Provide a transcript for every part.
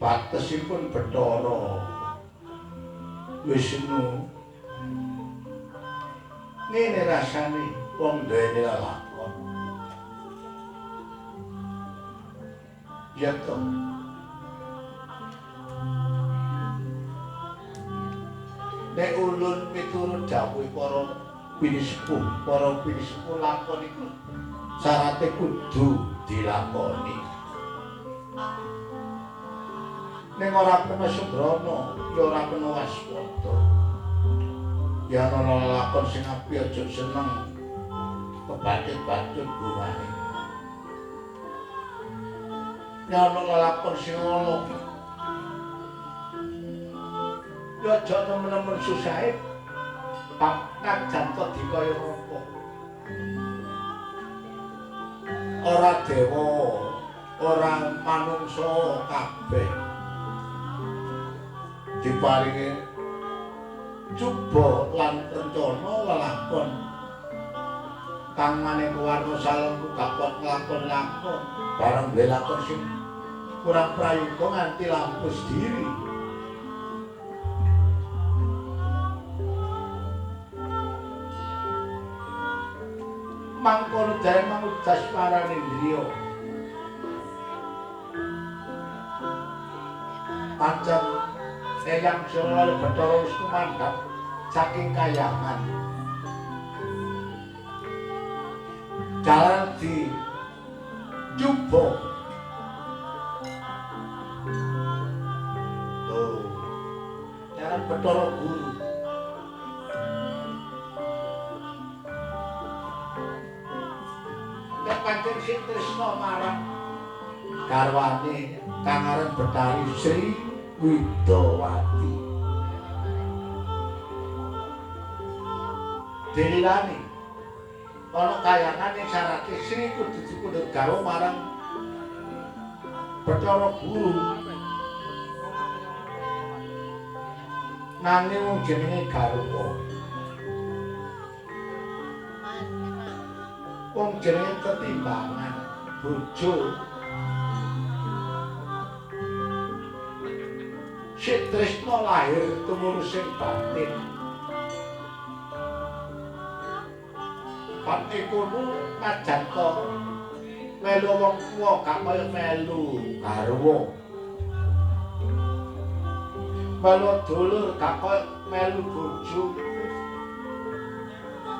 Patesipun Bathara Wisnu ngene rasane wong duweni lelakon. Ya to. Nek ulun miturut dawuh para pinisepuh lakon iku syaraté kudu dilakoni. Ning ora kena sembrono, ya ora kena waspada. Ya ana lakon sing apik aja seneng kebacut-bacut bungane. Ya ana lakon sing ana. Ya aja nemen-nemen susahe pakan kok dikaya apa. Ora dewa, ora manungsa kabeh diparingi coba lan rencana lelakon kang maneka warna salengku gak nglakon-lakon bareng lakon sing kurang prayoga nganti lampus diri. Mangkono dae mangudas marang indriya. Pancen Eyang Sira Bathara Wisnu mandhap saking kayangan. Jalan di Juba. Tuh. Jalan Bathara Guru. Nek pancen sing tresna marang garwane kang aran Betari Sri Widawati. Dililani ana kayangan ing syarate Sri kudu dipundhut gawe marang Bathara Guru. Nanging wong jenenge Garwa. Wong jenenge tetimbangan bojo. Sik tresna lahir tumurun sing batin. Pat ekono najan to melu wong tuwa gak kaya melu garwa. Melu dulur gak kaya melu bojo.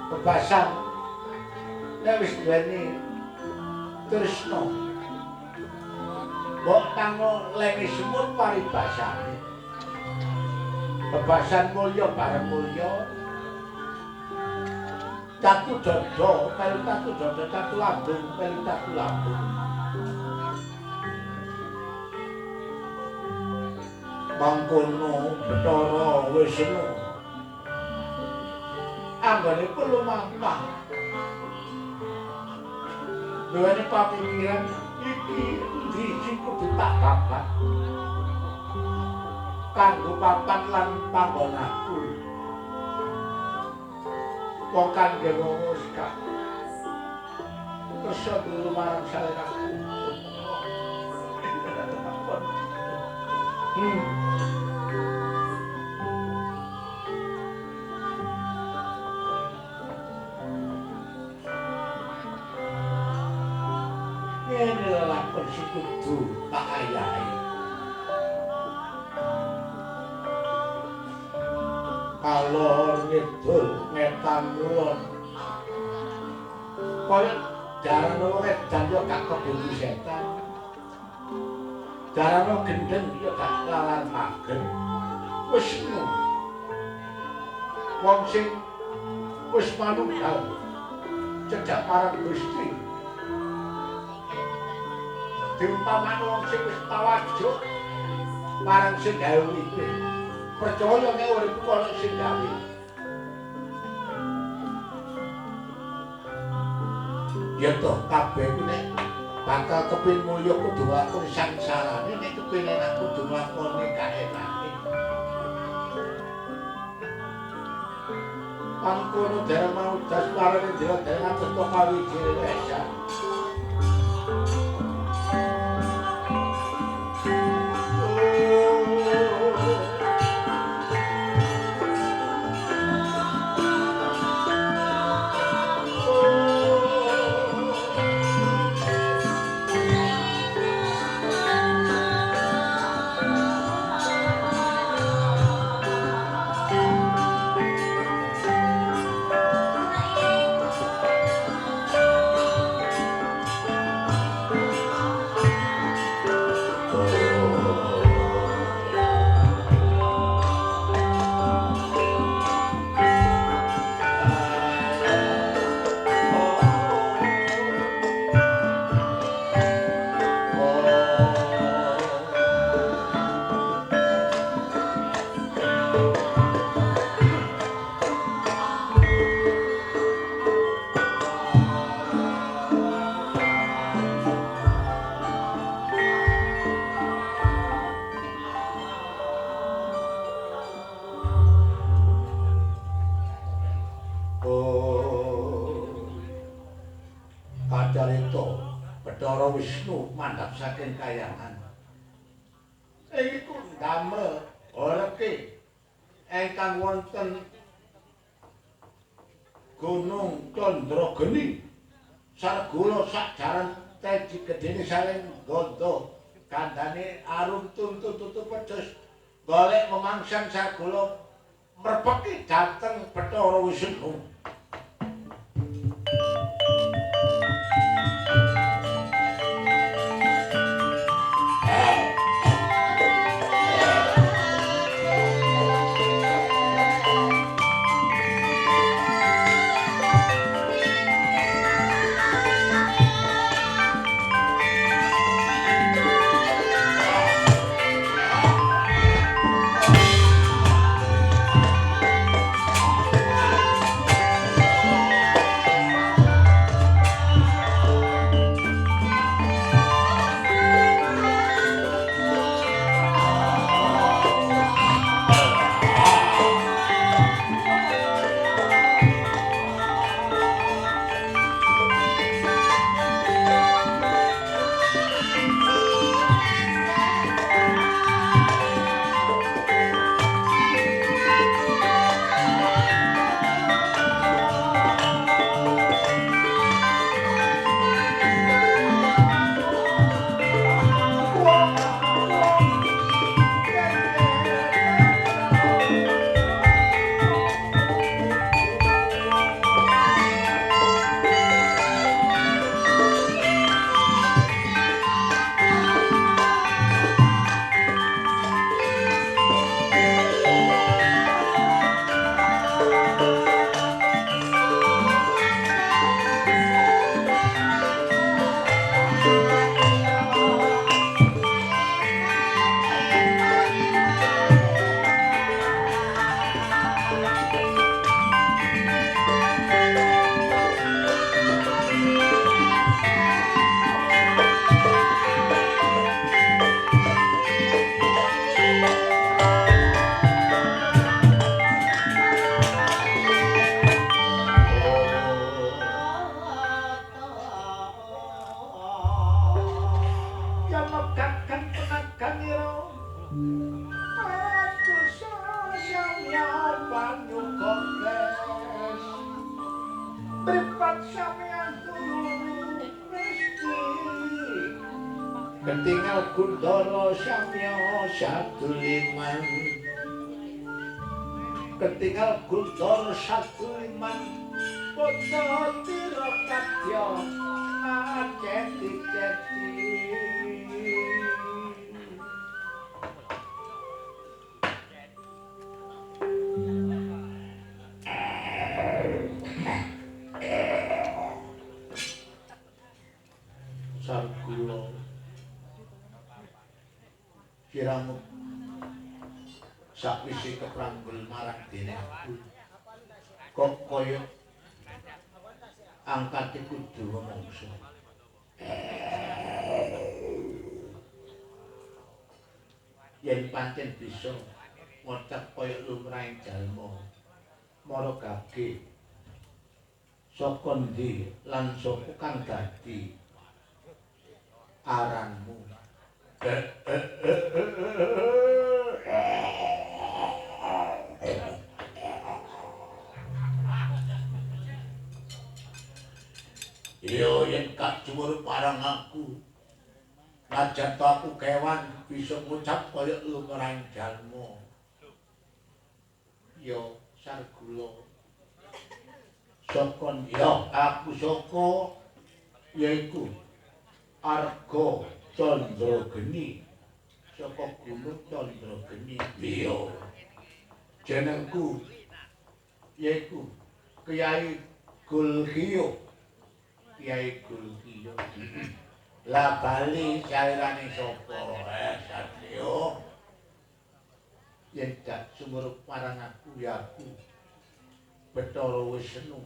Bebasan nek wis duweni tresna. Mbok kanggo lengi semut paribasane. Bebasan mulya bareng mulya. Catu dodo, melu catu dodo, catu lambung, melu catu lambung. Mangkono Bathara Wisnu. Anggone lumampah. Duweni pamikiran iki endi sing kudu tak babat. Kanggo papan lan panggonanku. Wong kang dewa sekak. Kersa dulu marang saliraku. Ini lakon si kudu tak ayahi. Alor ngidul ngetan kulon. Kaya jarane edan yo gak keburu setan. Jarane gendeng yo gak lalan magen. Wis ngono. Wong sing wis manunggal cedhak marang Gusti. Diumpamane wong sing wis tawajuk marang sing gawe iki. Percaya nek uripku ana sing gawe. Ya toh kabeh ku nek bakal kepin mulya kudu lakon sangsarane nek kepengin aku kudu lakone kaenake. Mangkono dereng mau das parane dhewe dereng atus kawijine wesa. Bathara Wisnu mandhap saking Kahyangan. Iku damel horeke ingkang wonten Gunung Candrageni. Sargula sak jaran teji gedene saling gondo. Kandhane arum tuntut pedhus. Golek memangsang sargula mrepeki dhateng Bathara Wisnu. Ketingal Gundara Samya Saduliman. Ketingal Gundara Saduliman. Pada tira kadya aceti-ceti. Sargula kiramu sakwise kepranggul marang dene aku kok kaya angkate kudu mangsa yen pancen bisa ngocap kaya lumrahing jalma mara gage saka ndi lan sapa kang dadi aranmu. Yo yen kacumur parang aku najan to aku kewan bisa ngucap kaya lumrahing jalma. Yo Sargula saka yo aku saka yaiku Arga Candrageni saka Gunung Candrageni. Iya. Jenengku yaiku Kyai Gulkiyo. Kyai Gulkiyo. Lah bali cairane sapa? Satrio. Yen dak sumur parang aku ya aku Bathara Wisnu.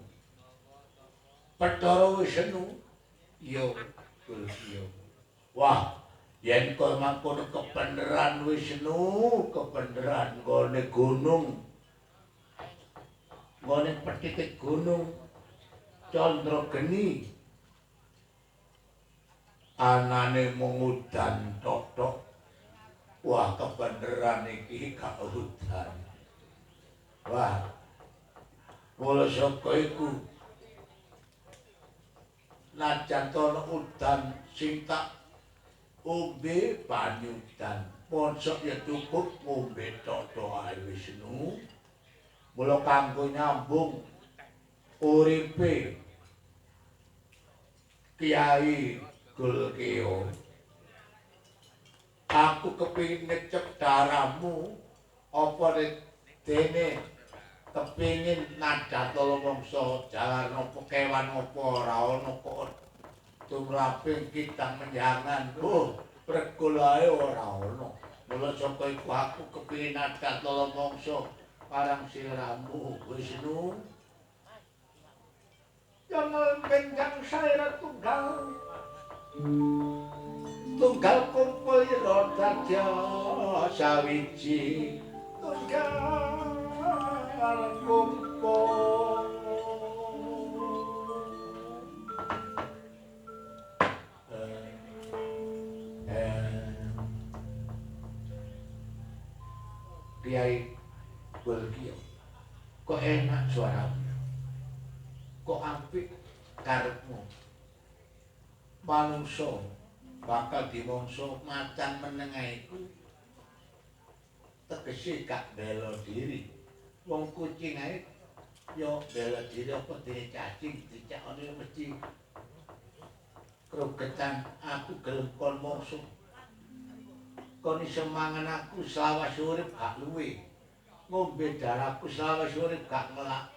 Bathara Wisnu. Yo Gulkiyo. Wah, yen kok mangkono kebeneran Wisnu, kebeneran nggone gunung. Nggone petitik gunung Candrageni. anane mung udan tok-tok. Wah, kebeneran iki gak udan. Wah, mula saka iku najan ana udan sing tak ombe banyu udan. Ponsok ya cukup ngombe tok-tok ae Wisnu. Mula kanggo nyambung uripe Kiai Gulkeo, aku kepingin ngecek darahmu apa dene kepingin nadat mongso jalan apa kewan apa ora ana kok tumraping kitang menjangan. Pregol ae ora ana. Mula saka iku aku kepingin nadat mongso parang siramu Wisnu. Jangan benjang saya tunggal kumpul rodadya sawiji tunggal kumpul Kiai Gulkeo, kok enak suaramu, kok apik karepmu. Manungsa bakal dimongso macan menengah iku tegese gak bela diri. Wong kucing ae yo bela diri apa dene cacing dicakone mesti krogetan. Aku gelem kon mongso. Kon iso mangan aku selawase urip gak luwe. Ngombe darahku selawase urip gak ngelak.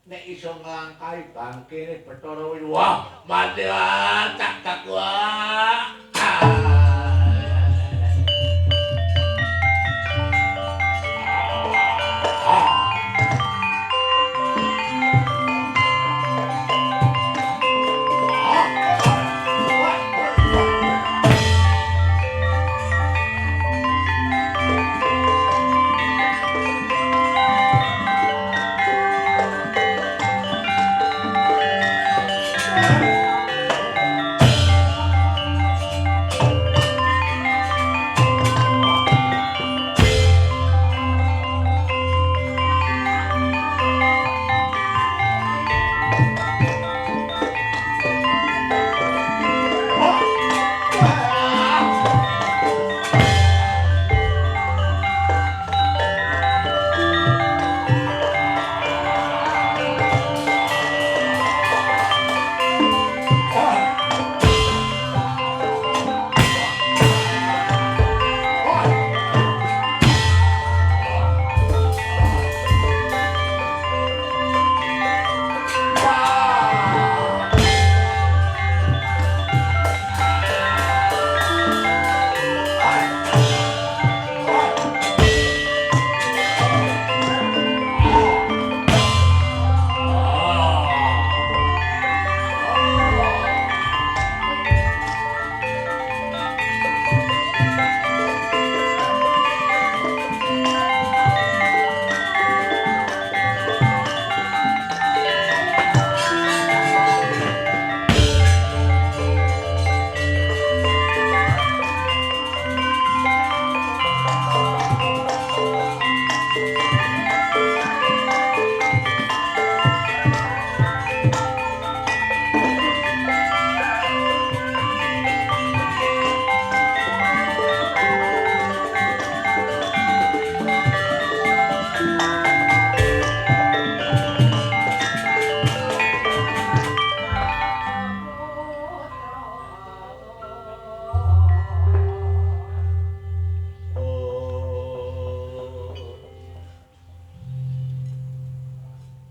Nek iso nglangkai bangkene Bathara Wirya, wah mati tak wah.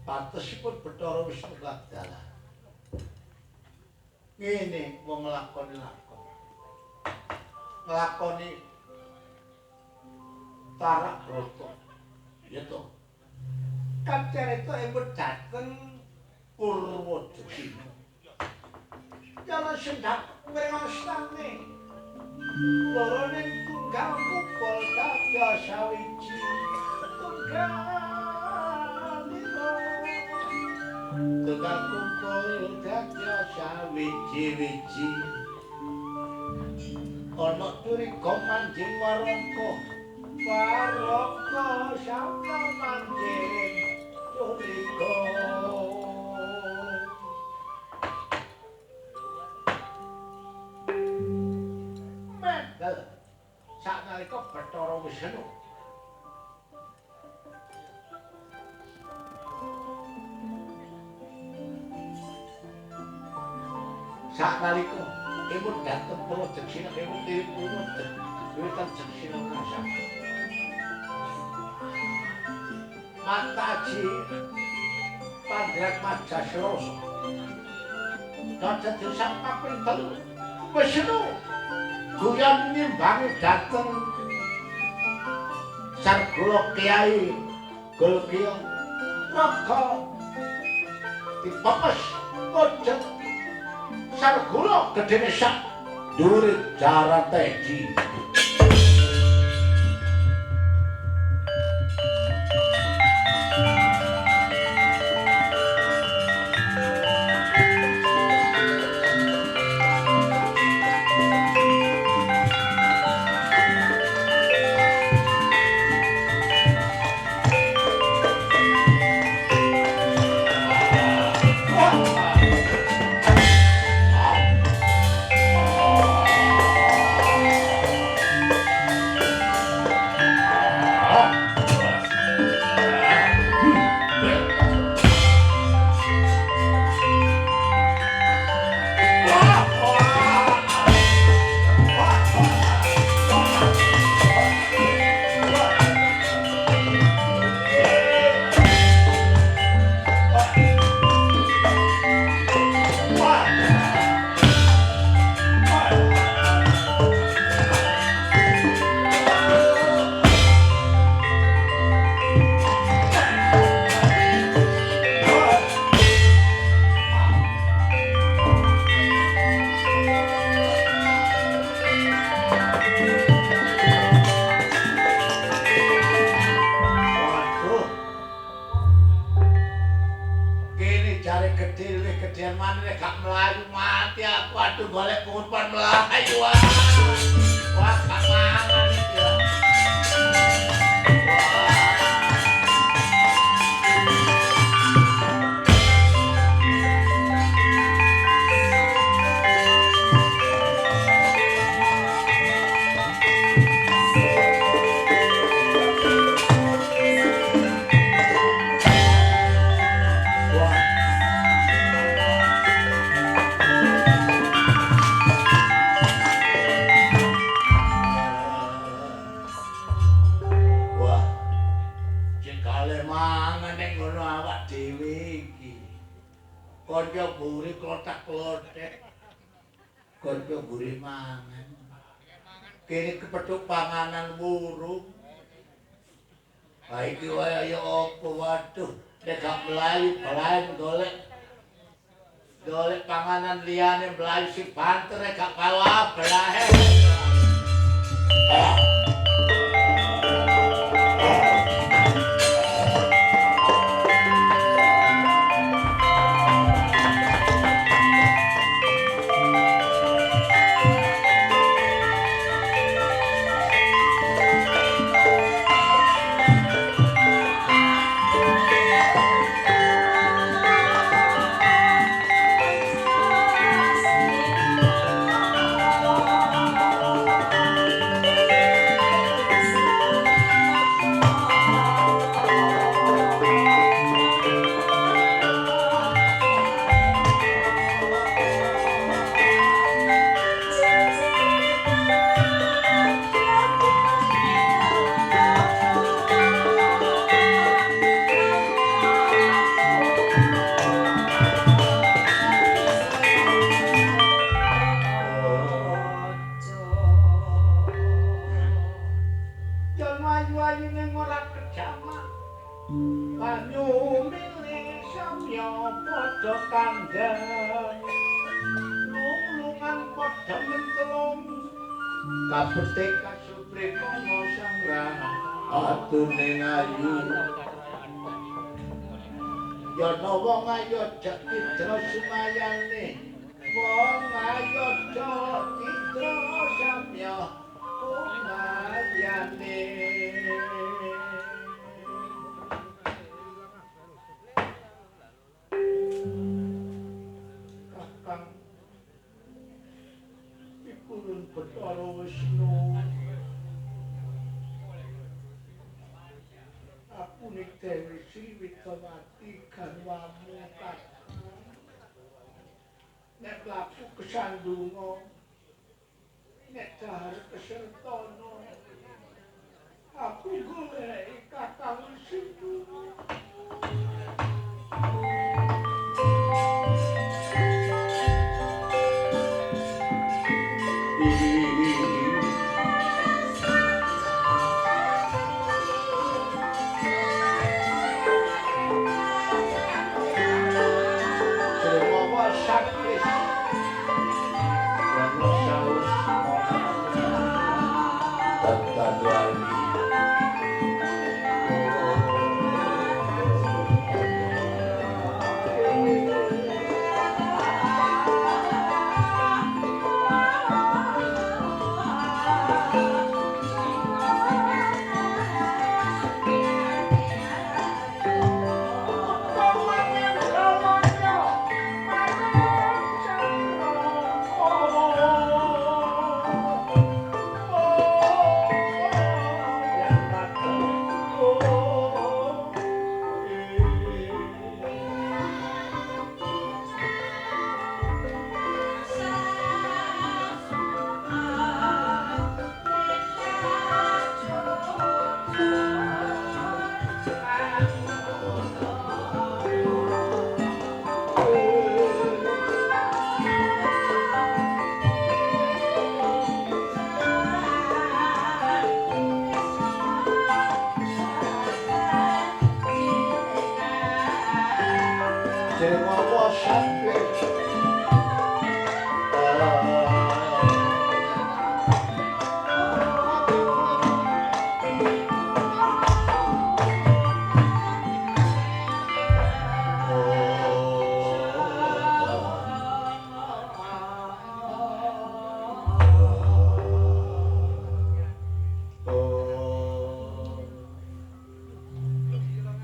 Patesipun Bathara Wisnu Kadalah. Ngene wong nglakoni tarak brata. Ya to. Kan carita embut dateng Purwodasina. Jalan sendak mrewastane. Lorone tunggal kumpul dadya sawiji. Tunggal kumpul dadya sawiji-wiji. ana curiga manjing waraka waraka saka manjing curiga medal sanalika Bathara Wisnu sanalika ibu dateng pulau Jeksina ibu pulau Wiwitan Jeksina kasar Mataji Pandrek Majasrosa dadi sang kaping 3 Wisnu guyon nimbangi dateng Sargula Kyai Gulkiya Raga dipepes pojok Sargula gedene sak dhuwure Jarateji kene kepethuk panganan burung. Ha iki wae ya apa waduh nek gak mlayu belain golek panganan liyane mlayu sing banter gak kalah belahe. Kapetik kasupri kono sangrana atune ngayu yana wong ayo jak citra sumayane wong ayo jak citra samya Bathara Wisnu. Aku ning Dewi Sri Widawati garwamu kakang. Nek mlaku kesandunga, nek dahar kesertana, aku goleki kakang Wisnu.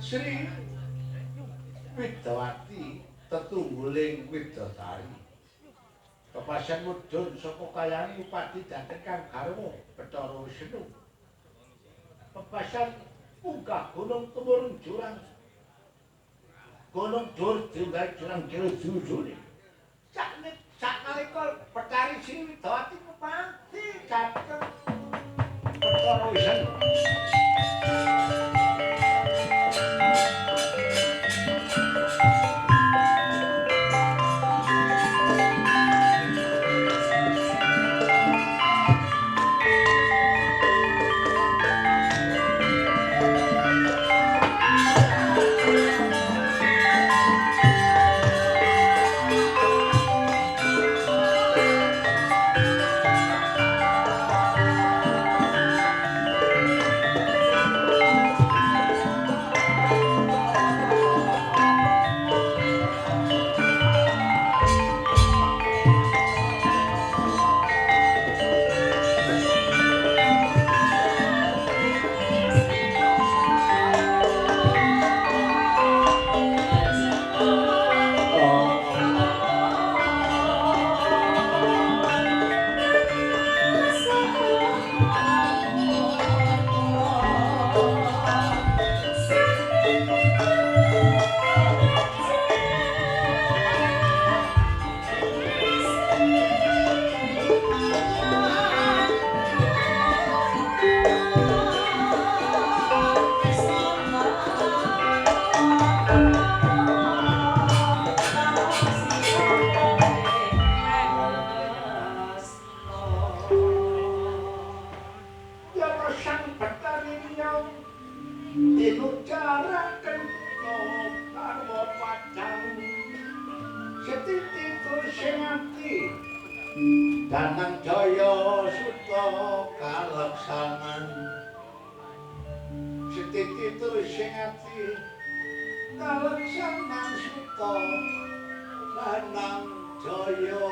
Sri Widawati tetungguling widodari. Pepasan mudhun saka kayani upadi dhateng kang garwa Bathara Wisnu. Pepasan munggah gunung tumurun jurang. Gunung dur tinggal jurang kira jujune. Sakalika Betari Sri Widawati pepati dhateng Bathara Wisnu. Danang Jaya Suta kaleksanan Setiti terus sing ati kaleksanan Suta Danang Jaya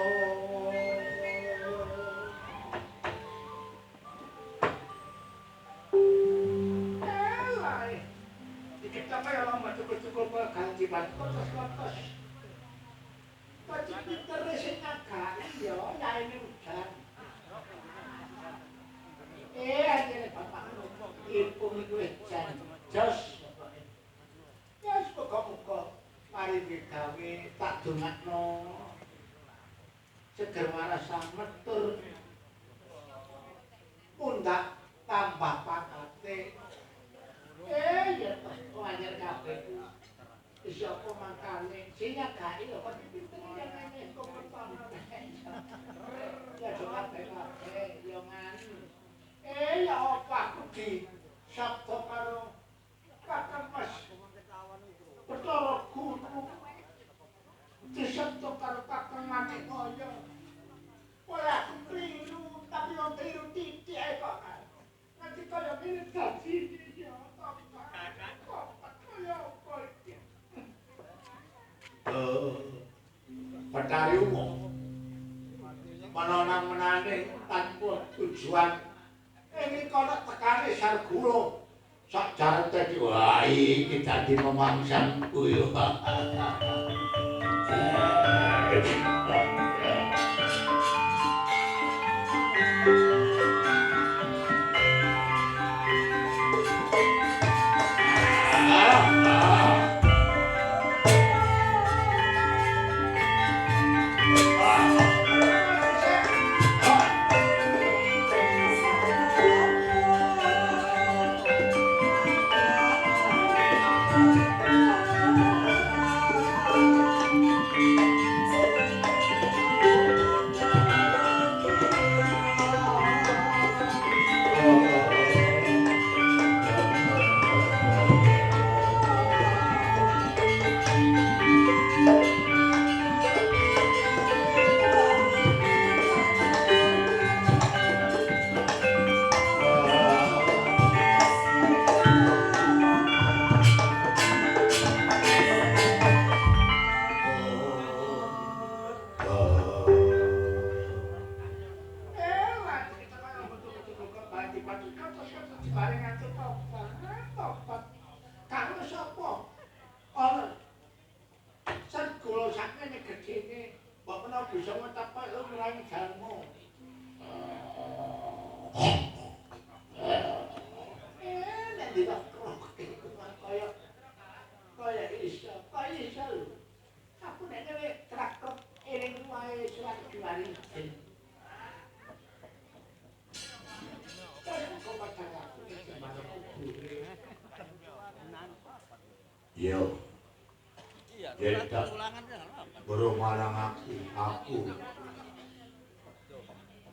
Kita kaya lama cukup-cukup ganti bantos-bantos Pasti pinter sing agak ya ini hujan. metur pundak tambah pakate ya toh anyar kabeh iso apa mangkane sing nyagaki lho kok pinter ya ngene kok pertama ya coba kabeh yo nganu ya apa aku di sabda karo Kakang Mas Bathara Guru disabda karo Kakang Manik Kaya ora aku kliru tapi yo kliru titik ae kok nanti kaya ngene dadi ya Bathari umum menanang-menane tanpa tujuan ini kalau tekane Sargula sak jarete wah iki dadi memangsanku yo Yo. Iya, burung marang aku.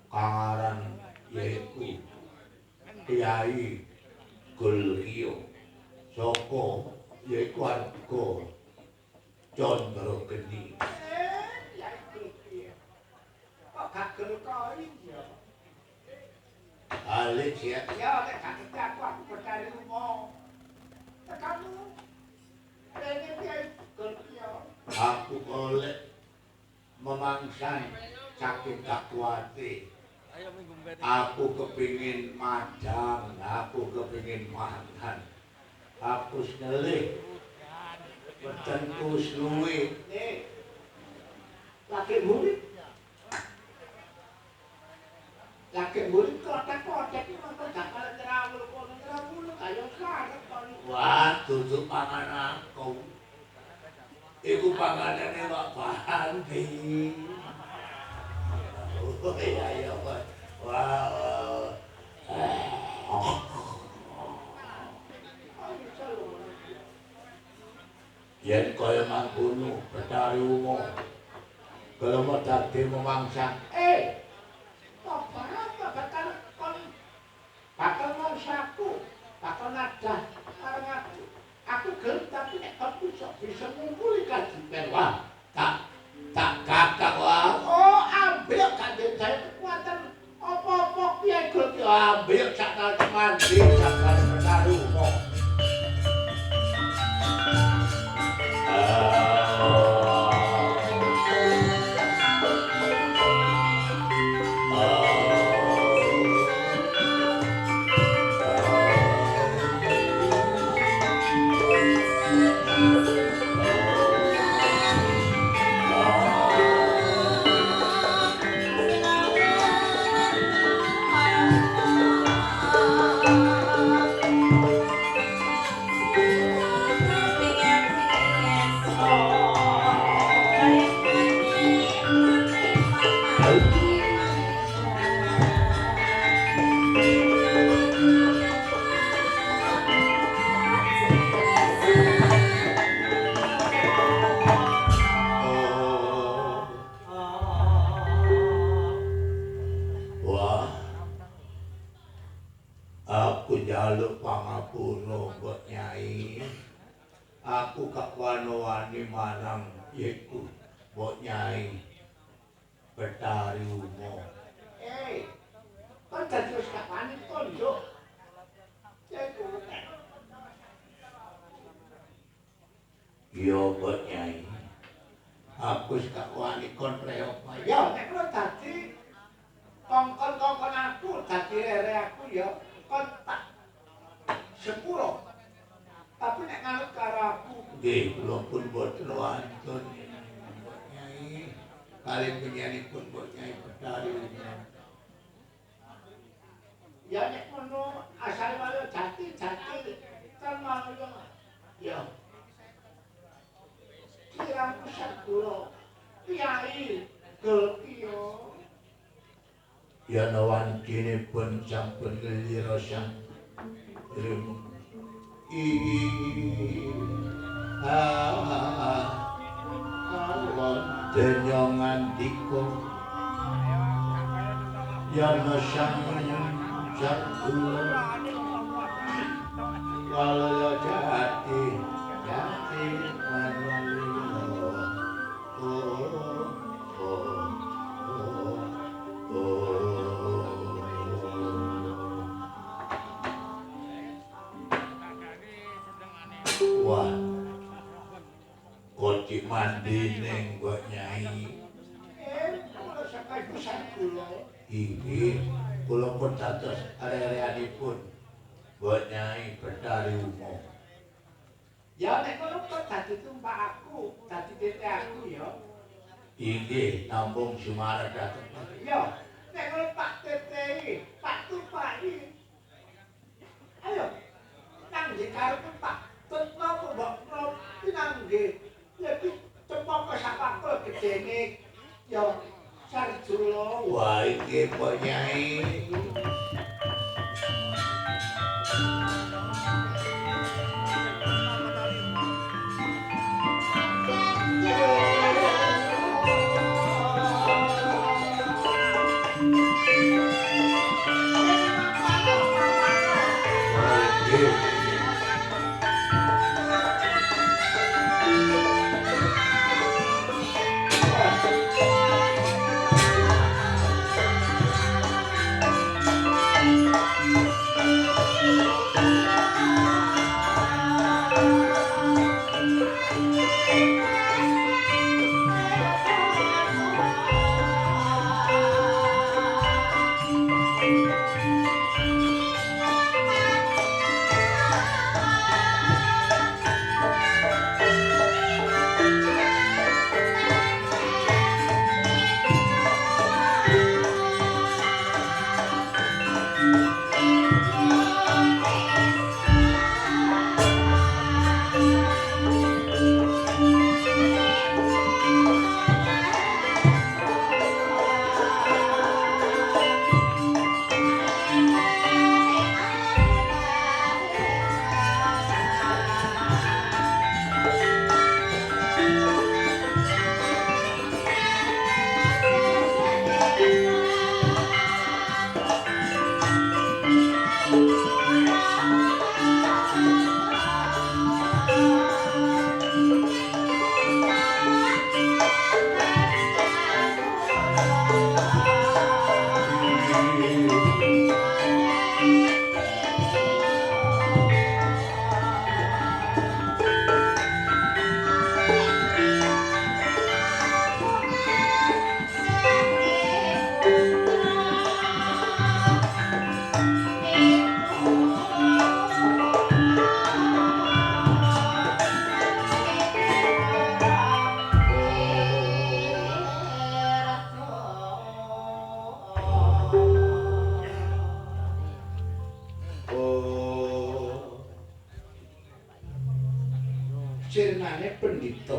Kangaran yaiku Kyai Gulriyo. Soko yaiku Arga Candrakeni. Kyai Gulriyo. Kok gak gelkoi ya? Alik ya. Ya, nek gak aku Bathari umum. Tekamu rene Kyai Gulriyo. Aku golek memangsan saking Dakwati. Aku kepingin madang, aku kepingin mangan. Aku senelih pecentus luwe. Lagi murid. Lagi murid kotek-kotek iki mengko bakal ngrawul kono ngrawul kaya sarep kono. Wah, dudu panganan aku. Iku panganane Pak Bandi. Oh iya Pak. Wow. Yen kaya mangkono Bathari umum. Kalau dadi memangsa. Bakal mangsaku, bakal nadah karo aku. Aku gelem tapi nek aku bisa ngumpuli kajian wah. Tak kakak wah. Oh, ambil kanjeng saya kekuatan apa-apa piye Gusti ambil sakal mandi sakal Bathari umum. Aku njaluk pangapura mbok Nyai. Aku gak wani marang iku mbok Nyai Betari Umo. Kon dadi wis gak wani kon yo. Ya iku Iya mbok Nyai. Aku wis gak wani kon reok. ya nek kowe dadi kongkon-kongkon aku dadi rere aku ya kon tak sepuro. Tapi nek nganut karo aku Nggih, kula pun boten wantun mbok Nyai. Kali penyanipun mbok Nyai Betari Umo. ya nek ngono asale wae jati kan mau ya kirang pusat kula Kyai Gelkiyo Ya nawancinipun sampun kelira sang rim alon denya ngandika yana sang kula walaya jati manwalila Wah, kok mandi ning mbok Nyai. kula sakai pusat kula Inggih, kula pun dados are-areanipun mbok Nyai Betari Umo. ya nek ngono kok dadi tumpak aku dadi tete aku ya Inggih, nampung Sumarep dateng. ya nek ngono Pak Tete Pak Tumpak iki ayo nang ndi karo Pak Tutno mbok nang ndi lebih cepok ke sapakul gedene ya Sarjula Wah, inggih mbok Nyai. Sirnane pendhita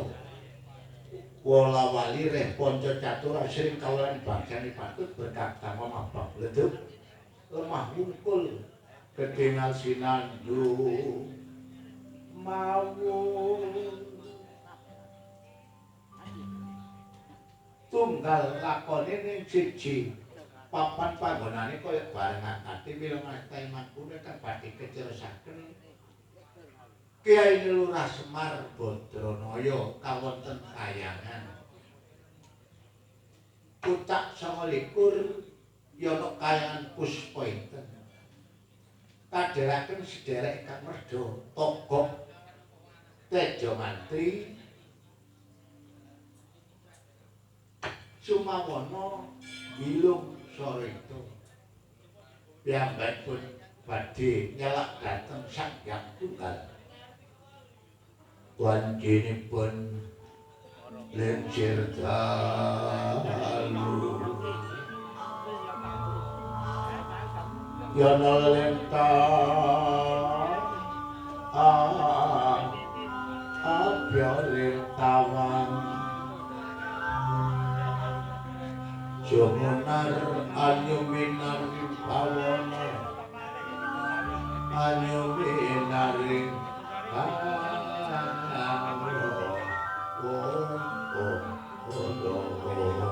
Wala Wali Reh Panca Catur asring kawalan bangsane patut berkah tama mabang leduk lemah wungkul ketingal sinandung mawung tunggal lakone ning siji papan panggonane kaya barengan ati mila ngatih mangkune kang badhe kecelesaken Kyai Lurah Semar Badranaya kawonten kayangan Pucak 29 yana kayangan Puspa Inten kadheraken sederek kang merda Togog Tejo Mantri Sumawana Bilung Sarita piyambakipun badhe nyelak dhateng Sang Hyang Tunggal wancinipun lincir dalu yana lintang abya lintawan jumunar anyuminar pawana anyuminaring oh